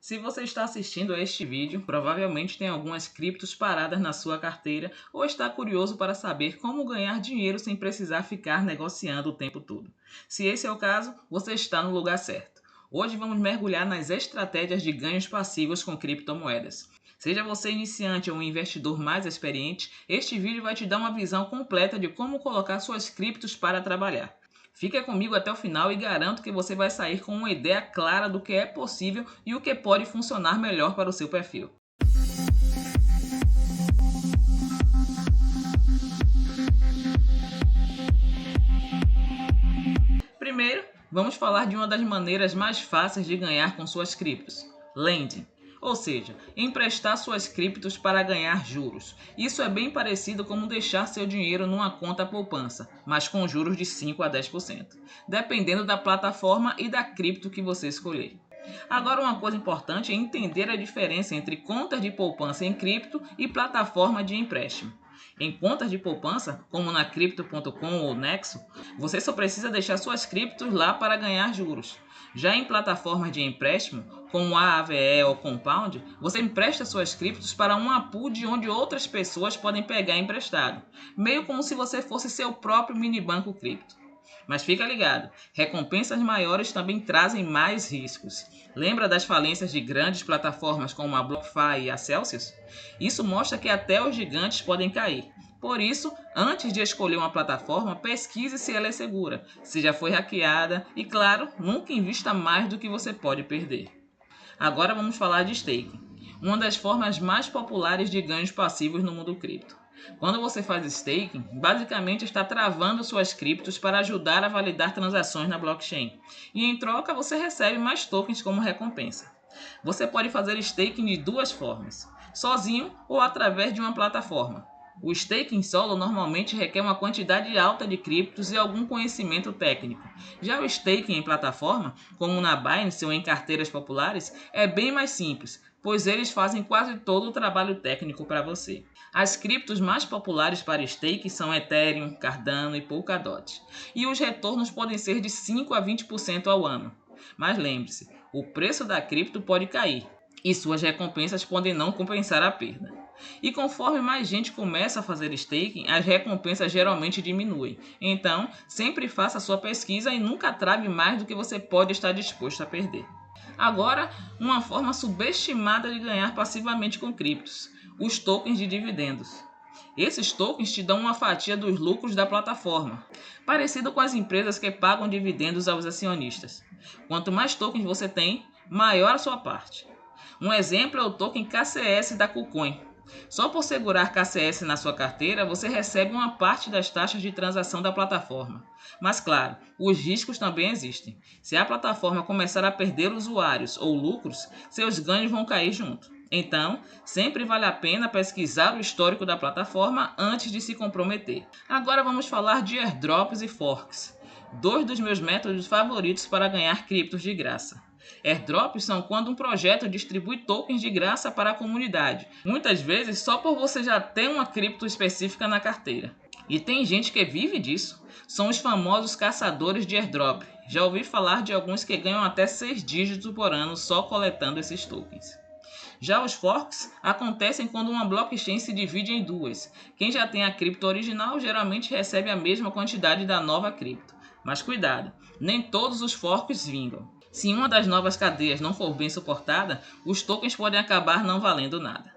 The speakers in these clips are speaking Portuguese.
Se você está assistindo a este vídeo, provavelmente tem algumas criptos paradas na sua carteira ou está curioso para saber como ganhar dinheiro sem precisar ficar negociando o tempo todo. Se esse é o caso, você está no lugar certo. Hoje vamos mergulhar nas estratégias de ganhos passivos com criptomoedas. Seja você iniciante ou um investidor mais experiente, este vídeo vai te dar uma visão completa de como colocar suas criptos para trabalhar. Fica comigo até o final e garanto que você vai sair com uma ideia clara do que é possível e o que pode funcionar melhor para o seu perfil. Primeiro, vamos falar de uma das maneiras mais fáceis de ganhar com suas criptos: lending. Ou seja, emprestar suas criptos para ganhar juros. Isso é bem parecido como deixar seu dinheiro numa conta poupança, mas com juros de 5 a 10%, dependendo da plataforma e da cripto que você escolher. Agora, uma coisa importante é entender a diferença entre contas de poupança em cripto e plataforma de empréstimo. Em contas de poupança, como na Crypto.com ou Nexo, você só precisa deixar suas criptos lá para ganhar juros. Já em plataformas de empréstimo, como a AVE ou Compound, você empresta suas criptos para uma pool de onde outras pessoas podem pegar emprestado, meio como se você fosse seu próprio mini banco cripto. Mas fica ligado, recompensas maiores também trazem mais riscos. Lembra das falências de grandes plataformas como a BlockFi e a Celsius? Isso mostra que até os gigantes podem cair. Por isso, antes de escolher uma plataforma, pesquise se ela é segura, se já foi hackeada e, claro, nunca invista mais do que você pode perder. Agora vamos falar de staking, uma das formas mais populares de ganhos passivos no mundo cripto. Quando você faz staking, basicamente está travando suas criptos para ajudar a validar transações na blockchain, e em troca você recebe mais tokens como recompensa. Você pode fazer staking de duas formas, sozinho ou através de uma plataforma. O staking solo normalmente requer uma quantidade alta de criptos e algum conhecimento técnico. Já o staking em plataforma, como na Binance ou em carteiras populares, é bem mais simples, pois eles fazem quase todo o trabalho técnico para você. As criptos mais populares para stake são Ethereum, Cardano e Polkadot, e os retornos podem ser de 5 a 20% ao ano. Mas lembre-se, o preço da cripto pode cair, e suas recompensas podem não compensar a perda. E conforme mais gente começa a fazer staking, as recompensas geralmente diminuem. Então, sempre faça sua pesquisa e nunca trave mais do que você pode estar disposto a perder. Agora, uma forma subestimada de ganhar passivamente com criptos: os tokens de dividendos. Esses tokens te dão uma fatia dos lucros da plataforma, parecido com as empresas que pagam dividendos aos acionistas. Quanto mais tokens você tem, maior a sua parte. Um exemplo é o token KCS da KuCoin. Só por segurar KCS na sua carteira, você recebe uma parte das taxas de transação da plataforma. Mas claro, os riscos também existem. Se a plataforma começar a perder usuários ou lucros, seus ganhos vão cair junto. Então, sempre vale a pena pesquisar o histórico da plataforma antes de se comprometer. Agora vamos falar de airdrops e forks, dois dos meus métodos favoritos para ganhar criptos de graça. Airdrops são quando um projeto distribui tokens de graça para a comunidade, muitas vezes só por você já ter uma cripto específica na carteira. E tem gente que vive disso. São os famosos caçadores de airdrop. Já ouvi falar de alguns que ganham até 6 dígitos por ano só coletando esses tokens. Já os forks acontecem quando uma blockchain se divide em duas. Quem já tem a cripto original geralmente recebe a mesma quantidade da nova cripto. Mas cuidado, nem todos os forks vingam. Se uma das novas cadeias não for bem suportada, os tokens podem acabar não valendo nada.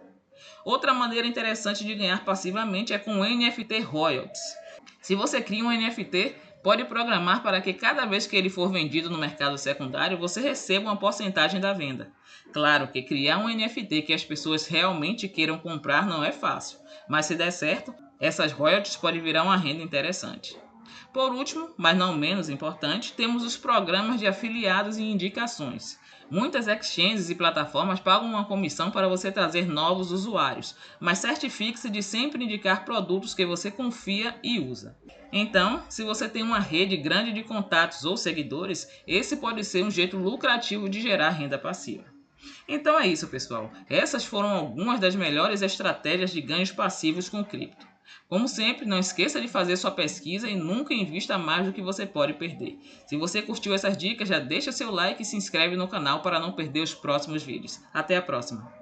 Outra maneira interessante de ganhar passivamente é com NFT royalties. Se você cria um NFT, pode programar para que cada vez que ele for vendido no mercado secundário, você receba uma porcentagem da venda. Claro que criar um NFT que as pessoas realmente queiram comprar não é fácil, mas se der certo, essas royalties podem virar uma renda interessante. Por último, mas não menos importante, temos os programas de afiliados e indicações. Muitas exchanges e plataformas pagam uma comissão para você trazer novos usuários, mas certifique-se de sempre indicar produtos que você confia e usa. Então, se você tem uma rede grande de contatos ou seguidores, esse pode ser um jeito lucrativo de gerar renda passiva. Então é isso, pessoal. Essas foram algumas das melhores estratégias de ganhos passivos com cripto. Como sempre, não esqueça de fazer sua pesquisa e nunca invista mais do que você pode perder. Se você curtiu essas dicas, já deixa seu like e se inscreve no canal para não perder os próximos vídeos. Até a próxima!